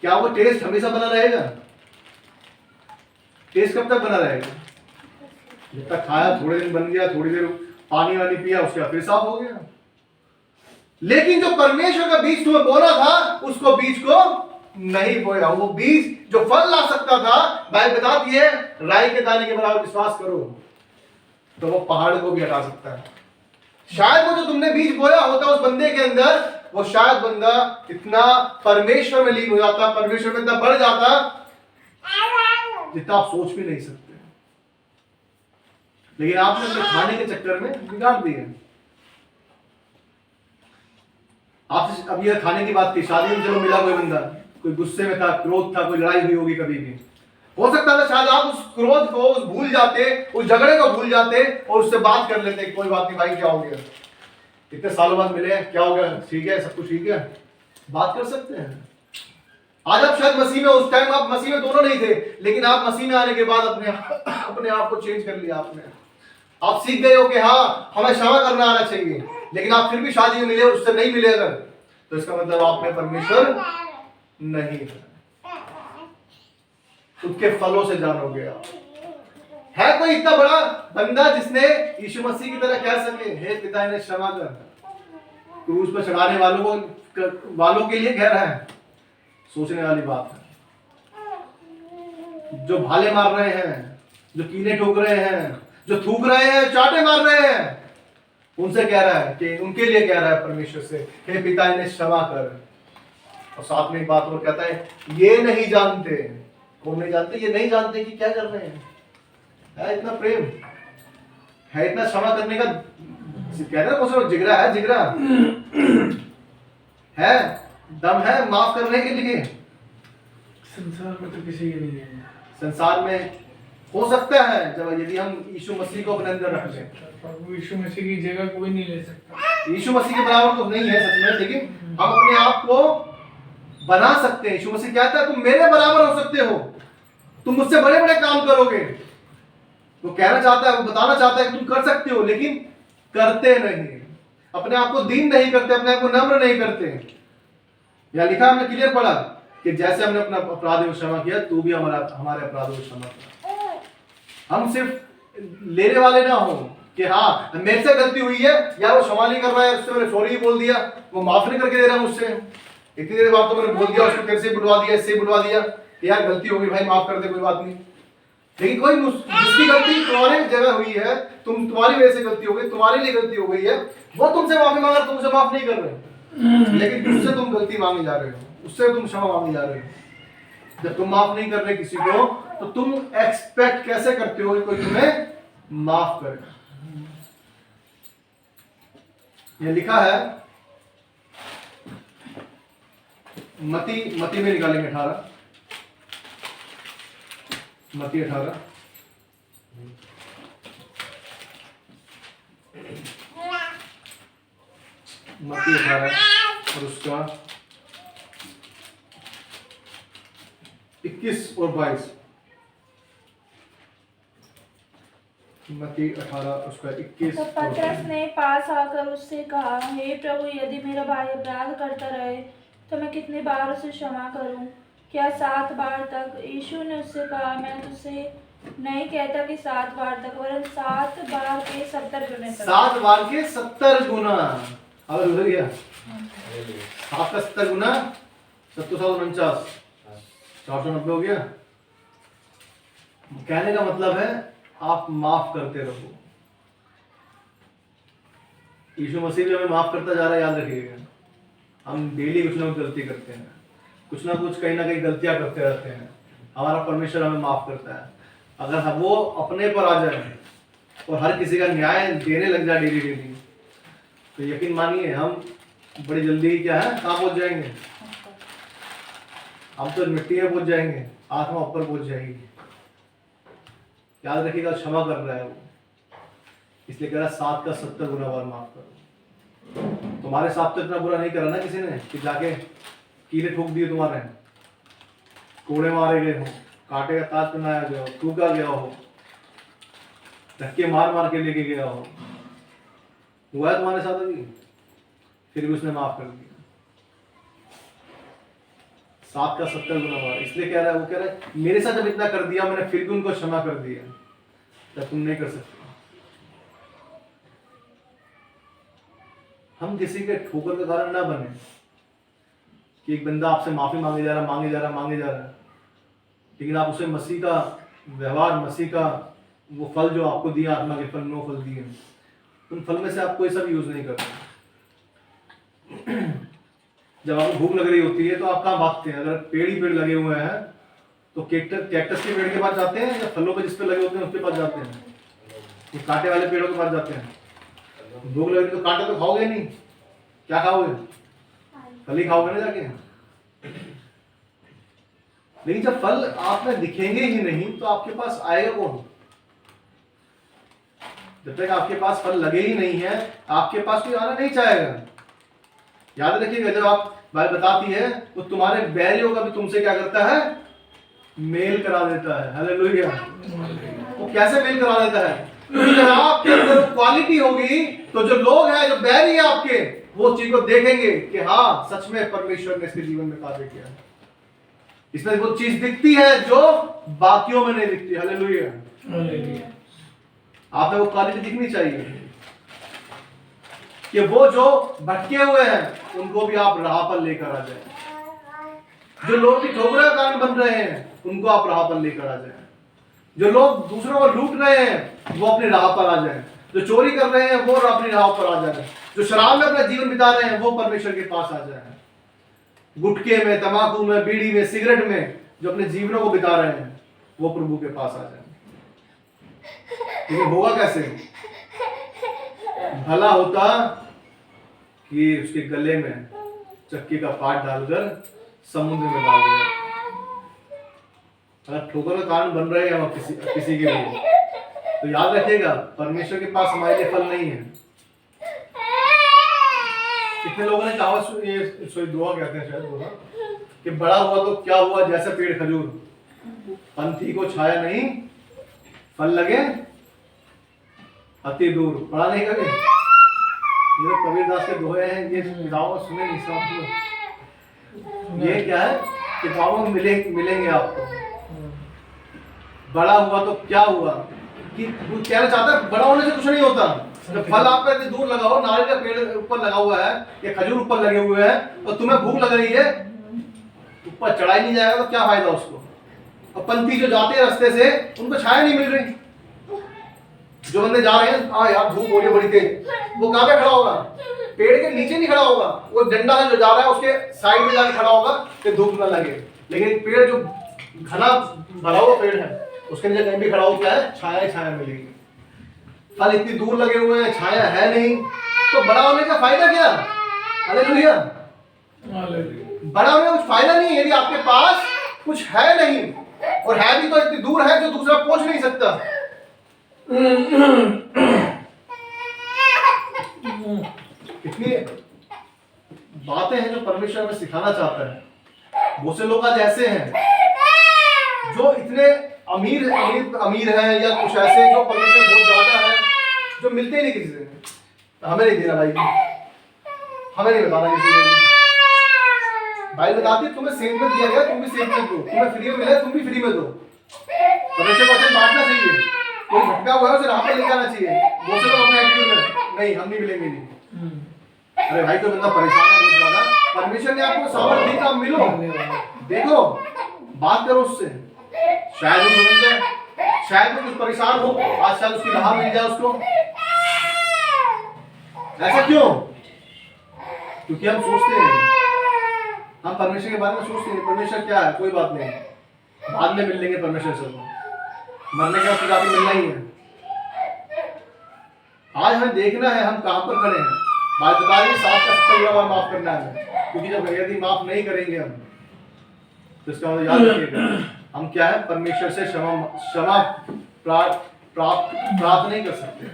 Speaker 1: क्या वो टेस्ट हमेशा बना रहेगा? टेस्ट कब तक बना रहेगा? जब तक खाया, थोड़े दिन बन गया, थोड़ी देर पानी वानी पिया, उसके बाद फिर साफ हो गया। लेकिन जो परमेश्वर का बीज तुम्हें बोना था, उसको बीज को नहीं बोया। वो बीज जो फल ला सकता था, बाइबल बताती है राई के दाने के बराबर विश्वास करो तो वो पहाड़ को भी हटा सकता है। शायद वो जो तुमने बीज बोया होता उस बंदे के अंदर, वो शायद बंदा इतना परमेश्वर में लीन हो जाता, परमेश्वर में इतना बढ़ जाता जितना आप सोच भी नहीं सकते। लेकिन आपने अपने खाने के चक्कर में बिगाड़ दिए। आपसे अब ये खाने की बात की, शादी में चलो मिला कोई बंदा, कोई गुस्से में था, क्रोध था, कोई लड़ाई हुई होगी कभी भी, हो सकता था शायद आप उस क्रोध को भूल जाते, उस झगड़े को भूल जाते और उससे बात कर लेते, कोई बात नहीं भाई क्या हो गया, इतने सालों बाद मिले, क्या हो गया, ठीक है, सब कुछ ठीक है, बात कर सकते हैं। आज आप शायद मसीह में, उस टाइम आप मसीह में दोनों नहीं थे, लेकिन आप मसीह में आने के बाद अपने आप को चेंज कर लिया आपने। आप सीख गए हो कि हाँ हमें क्षमा करना आना चाहिए, लेकिन आप फिर भी शादी में मिले, उससे नहीं मिले अगर, तो इसका मतलब आप में परमेश्वर नहीं है। उसके फलों से जानोगे आप। है कोई इतना बड़ा बंदा जिसने यीशु मसीह की तरह कह सके, हे पिता इन्हें क्षमा कर? क्रूस पर चढ़ाने वालों के लिए कह रहा है, सोचने वाली बात है। जो भाले मार रहे हैं, जो कीले ठोक रहे हैं, जो थूक रहे हैं, चाटे मार रहे हैं, उनसे कह रहा है कि उनके लिए कह रहा है परमेश्वर से, हे पिता इन्हें क्षमा कर। और साथ में एक बात और कहता है, ये नहीं जानते, कौन नहीं जानते? ये नहीं जानते कि क्या कर रहे हैं। है इतना प्रेम, है इतना क्षमा करने का, कहते हैं कुछ जिगरा है, जिगरा है, दम है माफ करने के लिए।
Speaker 3: संसार में तो किसी की नहीं है।
Speaker 1: संसार में हो सकता है जब यदि हम यीशु मसीह को अपने अंदर रख लें,
Speaker 3: प्रभु यीशु मसीह की जगह कोई नहीं ले सकता।
Speaker 1: यीशु मसीह के बराबर तो नहीं है सच में, लेकिन हम अपने आप को बना सकते हैं। यीशु मसीह कहता है तुम मेरे बराबर हो सकते हो, तुम मुझसे बड़े बड़े काम करोगे। वो कहना चाहता है, वो बताना चाहता है कि तुम कर सकते हो, लेकिन करते नहीं, अपने आप को दीन नहीं करते, अपने आप को नम्र नहीं करते। यहाँ लिखा हमने क्लियर पढ़ा कि जैसे हमने अपना अपराध को क्षमा किया, तू भी हमारे अपराधों को क्षमा कर। हम सिर्फ लेने वाले ना हो कि हाँ मेरे से गलती हुई है, या वो क्षमा नहीं कर रहा है, उससे मैंने सॉरी बोल दिया, वो माफ नहीं करके दे रहा मुझसे, इतनी देर बाद तो मैंने बोल दिया, उसको कैसे बुलवा दिया, इससे बुलवा दिया, यार गलती हो गई भाई माफ कर दे, कोई बात नहीं। लेकिन कोई जिसकी गलती तुम्हारी जगह हुई है, तुम्हारी वजह से गलती हो गई, तुम्हारे लिए गलती हो गई है, वो तुमसे माफी मांग रहा, तुमसे माफ नहीं कर रहे, लेकिन उससे तुम गलती मांगे जा रहे हो, उससे तुम क्षमा मांगे जा रहे हो। जब तुम माफ नहीं कर रहे किसी को, तो तुम एक्सपेक्ट कैसे करते हो कोई तुम्हें माफ करे? ये लिखा है मती में निकालेंगे 18, मती 18 मती 18 और उसका 21 और 22। मती 18 उसका 21।
Speaker 2: तो पतरस ने पास आकर उससे कहा, हे प्रभु, यदि मेरा भाई अपराध करता रहे तो मैं कितनी बार उसे क्षमा करूं? क्या 7 बार तक? यीशु ने उससे कहा, मैं तुझसे नहीं कहता कि 7 बार तक, वरन 7 बार के 70 गुना तक।
Speaker 1: 7 बार के 70 गुना। अब उधर गया 7 का 70 गुना 749, 490 हो गया। कहने का मतलब है आप माफ करते रहो। यीशु मसीह भी हमें माफ करता जा रहा है, याद रखिएगा। हम डेली कुछ ना कुछ गलती करते हैं, कुछ ना कुछ कहीं ना कहीं गलतियां करते रहते हैं। हमारा परमेश्वर हमें माफ करता है। अगर वो अपने पर आ जाए और हर किसी का न्याय देने लग जाए डेली डेली, तो यकीन मानिए हम बड़ी जल्दी क्या है कहाँ पहुंच जाएंगे। हम तो मिट्टी में पहुंच जाएंगे, आत्मा ऊपर पहुंच जाएगी। याद रखिएगा क्षमा कर रहा है वो, इसलिए कह रहा है 7 का 70 गुना बार माफ करो। तुम्हारे साथ तो इतना बुरा नहीं करा ना किसी ने कि जाके कीले ठोक दिए, तुम्हारे कोड़े मारे गए हो, कांटे का ताज पहनाया गया हो, थूका गया हो, धक्के मार मार के लेके गया हो, हुआ है तुम्हारे साथ अभी, फिर भी उसने माफ कर दिया। 7 का 70 गुना बार। इसलिए कह रहा है, वो कह रहा है मेरे साथ जब इतना कर दिया मैंने, फिर भी उनको क्षमा कर दिया, तब तुम नहीं कर सकते। हम किसी के ठोकर का कारण ना बने कि एक बंदा आपसे माफी मांगे जा रहा है, लेकिन आप उसे मसीह का व्यवहार, मसीह का वो फल जो आपको दिया, आत्मा के फल, 9 फल दिए, उन फल में से आप कोई सा भी यूज नहीं करते। जब आपको भूख लग रही होती है तो आप कहाँ भागते हैं? अगर पेड़ ही पेड़ लगे हुए हैं तो कैक्टस के पेड़ के पास जाते हैं, या फलों पे जिस पे लगे होते हैं उसके पास जाते हैं? ये कांटे वाले पेड़ों के पास जाते हैं, भूख लगी तो कांटे तो खाओगे नहीं, क्या खाओगे? फल ही खाओगे ना जाके। लेकिन जब फल आप में दिखेंगे ही नहीं तो आपके पास आएगा कौन? जब तक आपके पास फल लगे ही नहीं है आपके पास कोई आना नहीं चाहेगा। याद रखिएगा, जब आप बाइबल बताती है तो तुम्हारे बैरियों का भी तुमसे क्या करता है? मेल करा देता है। हालेलुया। वो कैसे मेल करा देता है? क्योंकि जब आपके अंदर क्वालिटी होगी तो जो लोग हैं, जो बैरी है आपके, वो चीज को देखेंगे कि हाँ सच में परमेश्वर ने इसके जीवन में कार्य किया है। इसमें वो चीज दिखती है जो बाकियों में नहीं दिखती। हालेलुया। आप में वो क्वालिटी दिखनी चाहिए कि वो जो भटके हुए हैं उनको भी आप राह पर लेकर आ जाए। जो लोग भी ठोकरे का कारण बन रहे हैं उनको आप राह पर लेकर आ जाए। जो लोग दूसरों को लूट रहे हैं वो अपनी राह पर आ जाए। जो चोरी कर रहे हैं वो अपनी राह पर आ जाए। जो शराब में अपना जीवन बिता रहे हैं वो परमेश्वर के पास आ जाए। गुटखे में, तंबाकू में, बीड़ी में, सिगरेट में जो अपने जीवनों को बिता रहे हैं वो प्रभु के पास आ जाए। लेकिन होगा कैसे? भला होता कि उसके गले में चक्की का पाट डालकर समुद्र में डाल दिया। अगर ठोकर का कारण बन रहे हैं हम किसी के लिए तो याद रखिएगा परमेश्वर के पास हमारे लिए फल नहीं है। कितने लोगों ने कहा, ये सोई दुआ कहते हैं शायद वो, कि बड़ा हुआ तो क्या हुआ जैसे पेड़ खजूर, पंथी को छाया नहीं, फल लगे अति दूर। पढ़ा नहीं कभी? ये कबीरदास के दोहे हैं, ये किताबों में सुने नहीं सब। ये क्या है? किताबों में मिलेंगे आपको। बड़ा हुआ तो क्या हुआ कि वो कहना चाहता है बड़ा होने से कुछ नहीं होता। जब फल आपका इतनी दूर लगा हो, नारियल का पेड़ ऊपर लगा हुआ है या खजूर ऊपर लगे हुए हैं और तुम्हें भूख लग रही है, ऊपर चढ़ाई नहीं जाएगा तो क्या फायदा उसको? और पंथी जो जाते हैं रास्ते से उनको छाया नहीं मिल रही। जो बंदे जा रहे हैं, हाँ यार धूप हो रही है बड़ी तेज, वो कहाँ पे खड़ा होगा? पेड़ के नीचे नहीं खड़ा होगा, वो डंडा है जो जा रहा है उसके साइड में जाकर खड़ा होगा कि धूप न लगे। लेकिन पेड़ जो घना भरा हुआ पेड़ है उसके नीचे कहीं भी खड़ा हो, क्या है? छाया छाया मिलेगी। फल इतनी दूर लगे हुए हैं, छाया है नहीं, तो बड़ा होने का फायदा क्या? हालेलुया। बड़ा होने का कुछ फायदा नहीं यदि आपके पास कुछ है नहीं, और है भी तो इतनी दूर है जो दूसरा पहुंच नहीं सकता। इतनी बातें हैं जो परमेश्वर हमें सिखाना चाहता है। बहुत से लोग आज ऐसे हैं जो इतने अमीर है या कुछ ऐसे जो परमेश्वर बहुत ज्यादा है, जो मिलते ही नहीं किसी से। हमें नहीं देना भाई, हमें नहीं बताना किसी को। भाई बताती तुम्हें सेम में दिया गया, तुम भी सेम में दो। तुम्हें फ्री में मिला, तुम भी फ्री में दो। परमेश्वर को वचन बांटना चाहिए। कोई भटका हुआ है उसे राह पर ले जाना चाहिए। बहुत से लोग अपने एटीट्यूड में नहीं, हम नहीं मिलेंगे नहीं। अरे भाई कोई बंदा परेशान है बहुत ज्यादा, परमेश्वर ने आपको सामर्थ्य दी, आप मिलो, देखो, बात करो उससे। शायद वो समझ जाए, शायद वो कुछ परेशान हो, आज शायद उसकी राह मिल जाए उसको। ऐसा क्यों? क्योंकि हम सोचते हैं, हम परमेश्वर के बारे में सोचते हैं परमेश्वर क्या है, कोई बात नहीं, बाद में मिल लेंगे परमेश्वर से, मरने के बाद जाके मिलना ही है। आज हमें देखना है हम कहां पर खड़े हैं। बात बता रही 7 का 70 बार माफ करना है, क्योंकि जब यदि माफ नहीं करेंगे हम तो इसका मतलब याद रखिएगा हम क्या है, परमेश्वर से क्षमा प्राप्त नहीं कर सकते।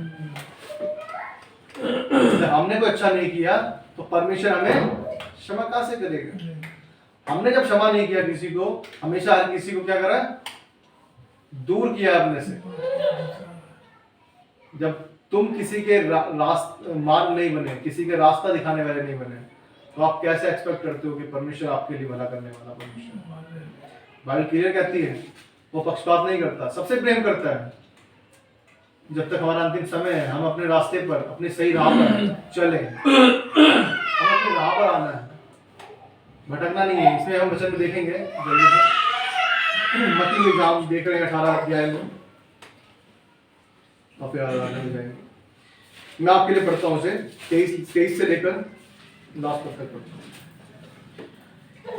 Speaker 1: जब हमने कोई अच्छा नहीं किया तो परमेश्वर हमें क्षमा कैसे करेगा? हमने जब क्षमा नहीं किया किसी को, हमेशा हर किसी को क्या करा, दूर किया अपने से। जब तुम किसी के मार्ग नहीं बने, किसी के रास्ता दिखाने वाले नहीं बने, तो आप कैसे एक्सपेक्ट करते हो कि परमेश्वर आपके लिए भला करने वाला परमेश्वर? बाइबल क्लियर कहती है वो पक्षपात नहीं करता, सबसे प्रेम करता है। जब तक हमारा अंतिम समय है हम अपने रास्ते पर, अपनी सही राह पर चले। हम अपनी राह पर आना है, भटकना नहीं है। इसमें हम वचन में देखेंगे जल्दी से, मत्ती में एग्जाम देख रहे हैं 18 अध्याय में, और फिर आगे में जाएंगे। मैं आपके लिए पढ़ता हूँ उसे 23 से लेकर लास्ट तक पढ़ता हूँ।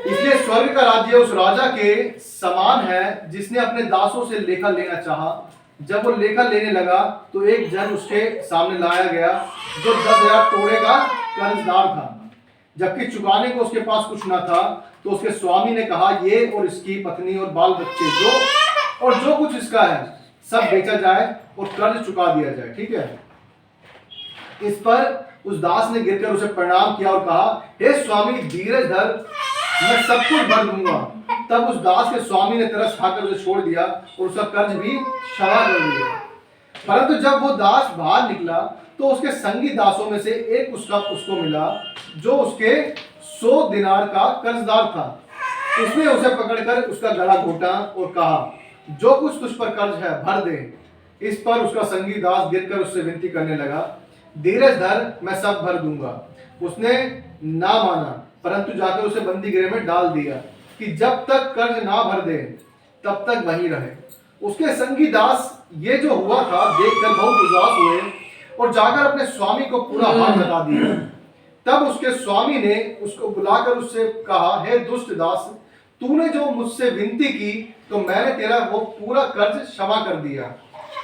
Speaker 1: इसलिए स्वर्ग का राज्य उस राजा के समान है जिसने अपने दासों से लेखा लेना चाहा जब वो लेखा लेने लगा तो एक जन उसके सामने लाया गया जो 10,000 तोड़े का कर्जदार था, जबकि चुकाने को उसके पास कुछ न था। तो उसके स्वामी ने कहा, ये और इसकी पत्नी और बाल बच्चे जो कुछ इसका है सब बेचा जाए और कर्ज चुका दिया जाए। ठीक है। इस पर उस दास ने गिरकर उसे प्रणाम किया और कहा, हे स्वामी धीरज धर, मैं सब कुछ भर दूंगा। तब उस दास के स्वामी ने तरस खाकर उसे छोड़ दिया और उसका कर्ज भी क्षमा कर दिया। परंतु जब वो दास बाहर निकला तो उसके संगी दासों में से एक उसको मिला जो उसके 100 दिनार का कर्जदार था। उसने उसे पकड़कर उसका गला घोटा और कहा, जो कुछ तुझ पर कर्ज है भर दे। इस पर उसका संगी दास गिरकर उससे विनती करने लगा, धीरज धर, मैं सब भर दूंगा। उसने ना माना, परंतु जाकर उसे बंदी गृह में डाल दिया कि जब तक कर्ज ना भर दे तब तक वहीं रहे। उसके संगी दास ये जो हुआ था देखकर बहुत उदास हुए और जाकर अपने स्वामी को पूरा हाल बता दिया। तब उसके स्वामी ने उसको बुलाकर उससे कहा, हे दुष्ट दास, तूने जो मुझसे विनती की तो मैंने तेरा वो पूरा कर्ज क्षमा कर दिया।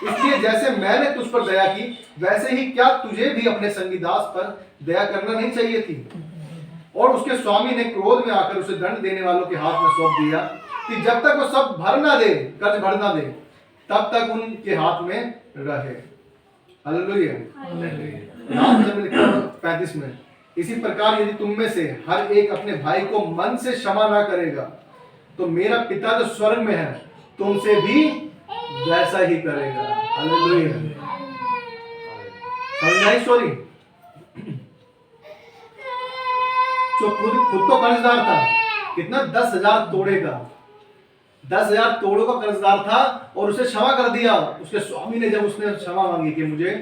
Speaker 1: इसलिए जैसे मैंने तुझ पर दया की वैसे ही क्या तुझे भी अपने संगी दास पर दया करना नहीं चाहिए थी? और उसके स्वामी ने क्रोध में आकर उसे दंड देने वालों के हाथ में सौंप दिया कि जब तक वो सब भर ना दे, कर्ज भर ना दे, तब तक उनके हाथ में रहे। हालेलुया। 35 में, इसी प्रकार यदि तुम में से हर एक अपने भाई को मन से क्षमा ना करेगा तो मेरा पिता जो स्वर्ग में है तुमसे भी वैसा ही करेगा। हालेलुया। समझ आई स्टोरी? जो खुद तो कर्जदार था, कितना 10,000 तोड़े का, 10,000 तोड़ों का कर्जदार था और उसे क्षमा कर दिया। उसके स्वामी ने जब उसने क्षमा मांगी कि मुझे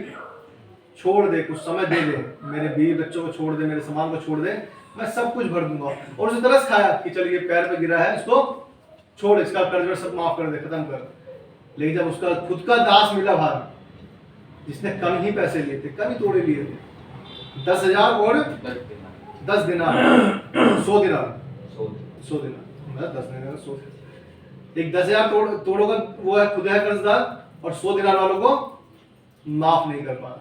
Speaker 1: छोड़ दे, कुछ समय दे दे, मेरे बीवी बच्चों को छोड़ दे, मेरे सामान को छोड़ दे, मैं सब कुछ भर दूंगा। और उसे तरस खाया कि चल ये पैर पे गिरा है, इसको छोड़, इसका कर्ज सब माफ कर दे, खत्म कर। लेकिन जब उसका खुद का दास मिला बाहर जिसने कम ही पैसे लिए थे, कम ही तोड़े लिए थे, 10,000 और 10 दिनार, 100 दिनार, 100 दिनार, 10 दिनार 100। एक 10,000 तोड़ों का वो है, खुद है कर्जदार, और 100 दिनार वालों को माफ नहीं कर पा रहा।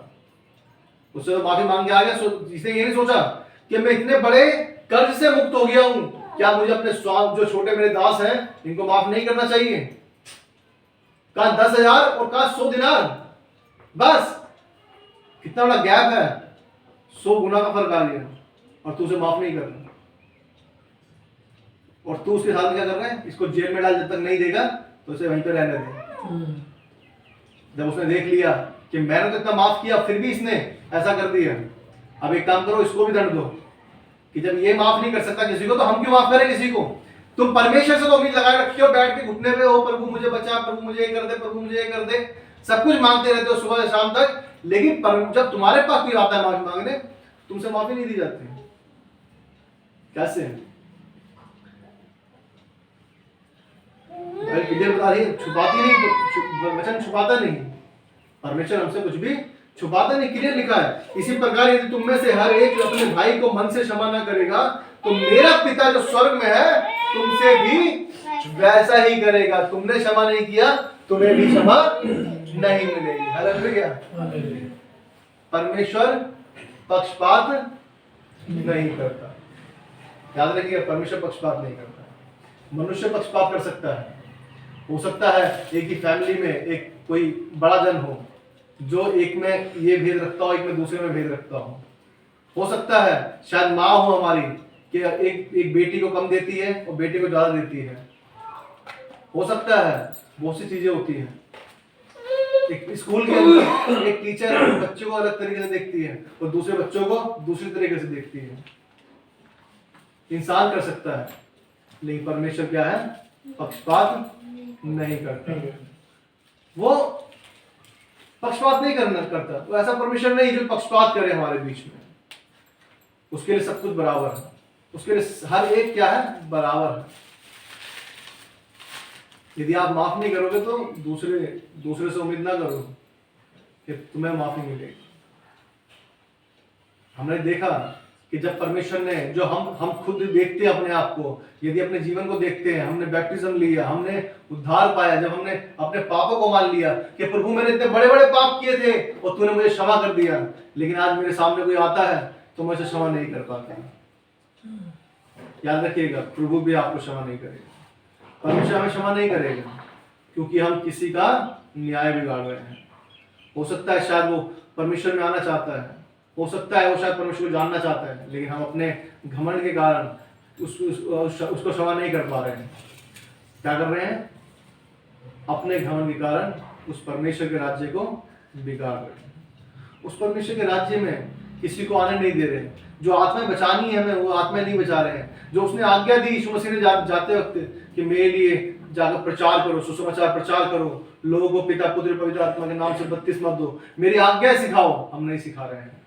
Speaker 1: उससे तो माफी मांग के आ गया। इसने ये नहीं सोचा कि मैं इतने बड़े कर्ज से मुक्त हो गया हूं, क्या मुझे अपने जो छोटे मेरे दास हैं इनको माफ नहीं करना चाहिए? कहा 10,000 और कहा 100 दिनार, बस कितना बड़ा गैप है, 100 गुना का फर्क आ गया, और तू उसे माफ नहीं कर रहा। और तू उसके साथ क्या कर रहा है? इसको जेल में डाल, जब तक नहीं देगा तो उसे वहीं पे रहने दे। जब उसने देख लिया कि मैंने तो इतना माफ किया फिर भी इसने ऐसा कर दिया, अब एक काम करो, इसको भी दंड दो। कि जब ये माफ नहीं कर सकता किसी को तो हम क्यों माफ करें किसी को? तुम परमेश्वर से तो उम्मीद लगाए रखते हो, बैठ के घुटने पे हो, प्रभु मुझे बचा, प्रभु मुझे ये कर दे, प्रभु मुझे ये कर दे, सब कुछ मांगते रहते हो सुबह से शाम तक। लेकिन जब तुम्हारे पास कोई आता है माफी मांगने, तुमसे माफी नहीं दी जाती। कैसे? क्लियर बता रही है, छुपाती नहीं, वचन छुपाता नहीं, परमेश्वर हमसे कुछ भी छुपाता नहीं, क्लियर लिखा है। इसी प्रकार यदि तुम में से हर एक अपने भाई को मन से क्षमा ना करेगा तो मेरा पिता जो स्वर्ग में है तुमसे भी वैसा ही करेगा। तुमने क्षमा नहीं किया, तुम्हें भी क्षमा नहीं मिलेगी। हालेलुया। परमेश्वर पक्षपात नहीं करता, याद रखिए, परमेश्वर पक्षपात नहीं करता। मनुष्य पक्षपात कर सकता है। हो सकता है एक ही फैमिली में एक कोई बड़ा जन हो जो एक में ये भेद रखता हो, एक में दूसरे में भेद रखता हो सकता है शायद माँ हो हमारी कि एक बेटी को कम देती है और बेटे को ज्यादा देती है। हो सकता है बहुत सी चीजें होती हैं। एक स्कूल के अंदर एक टीचर बच्चों को अलग तरीके से देखती है और दूसरे बच्चों को दूसरी तरीके से देखती है। इंसान कर सकता है, लेकिन परमेश्वर क्या है? पक्षपात नहीं करता। वो पक्षपात नहीं करता। वो ऐसा परमेश्वर नहीं जो पक्षपात करे हमारे बीच में। उसके लिए सब कुछ बराबर है, उसके लिए हर एक क्या है? बराबर है। यदि आप माफ नहीं करोगे तो दूसरे से उम्मीद ना करो कि तुम्हें माफी मिलेगी। हमने देखा कि जब परमेश्वर ने जो हम खुद देखते हैं अपने आप को, यदि अपने जीवन को देखते हैं, हमने बैप्टिज्म लिया, हमने उद्धार पाया, जब हमने अपने पापों को मान लिया कि प्रभु मैंने इतने बड़े बड़े पाप किए थे और तूने मुझे क्षमा कर दिया, लेकिन आज मेरे सामने कोई आता है तो मैं उसे क्षमा नहीं कर पाता। याद रखिएगा, प्रभु भी आपको क्षमा नहीं करेगा, परमेश्वर हमें क्षमा नहीं करेगा, क्योंकि हम किसी का न्याय बिगाड़ रहे हैं। हो सकता है शायद वो परमेश्वर में आना चाहता है, हो सकता है वो शायद परमेश्वर को जानना चाहता है, लेकिन हम अपने घमंड के कारण उसको क्षमा नहीं कर पा रहे हैं। क्या कर रहे हैं? अपने घमंड के कारण उस परमेश्वर के राज्य को बिगाड़ रहे हैं। उस परमेश्वर के राज्य में किसी को आने नहीं दे रहे। जो आत्माएं बचानी है हमें, वो आत्माएं नहीं बचा रहे हैं। जो उसने आज्ञा दी यीशु मसीह ने जाते वक्त कि मेरे लिए जाकर प्रचार करो, सुसमाचार प्रचार करो, लोगों को पिता पुत्र पवित्र आत्मा के नाम से बपतिस्मा दो, मेरी आज्ञा सिखाओ, हम नहीं सिखा रहे हैं।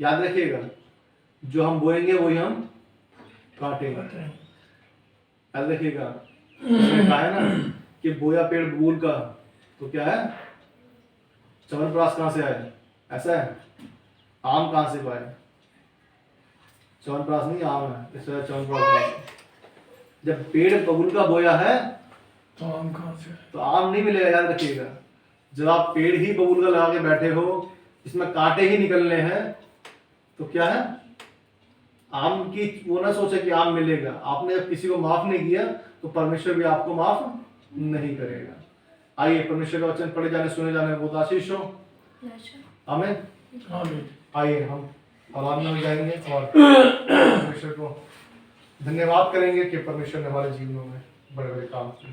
Speaker 1: याद रखिएगा, जो हम बोएंगे वही हम काटेंगे। याद रखिएगा, उसने कहा है ना कि बोया पेड़ बबूल का, तो क्या है? च्यवनप्राश कहां से आए? ऐसा है। आम कहां से पाए? च्यवनप्राश नहीं, आम है, इसलिए च्यवनप्राश। जब पेड़ बबूल का बोया है
Speaker 3: तो आम कहां से? तो
Speaker 1: आम नहीं मिलेगा। याद रखिएगा, जब आप पेड़ ही बबूल का लगा के बैठे हो, इसमें कांटे ही निकलने हैं, तो क्या है? आम की वो ना सोचे कि आम मिलेगा। आपने जब किसी को माफ नहीं किया तो परमेश्वर भी आपको माफ नहीं करेगा। आइए परमेश्वर का वचन पढ़े जाने सुने जाने बहुत आशीष हो। आमीन। आइए हम आराधना में जाएंगे और परमेश्वर को धन्यवाद करेंगे कि परमेश्वर ने हमारे जीवनों में बड़े बड़े काम किए।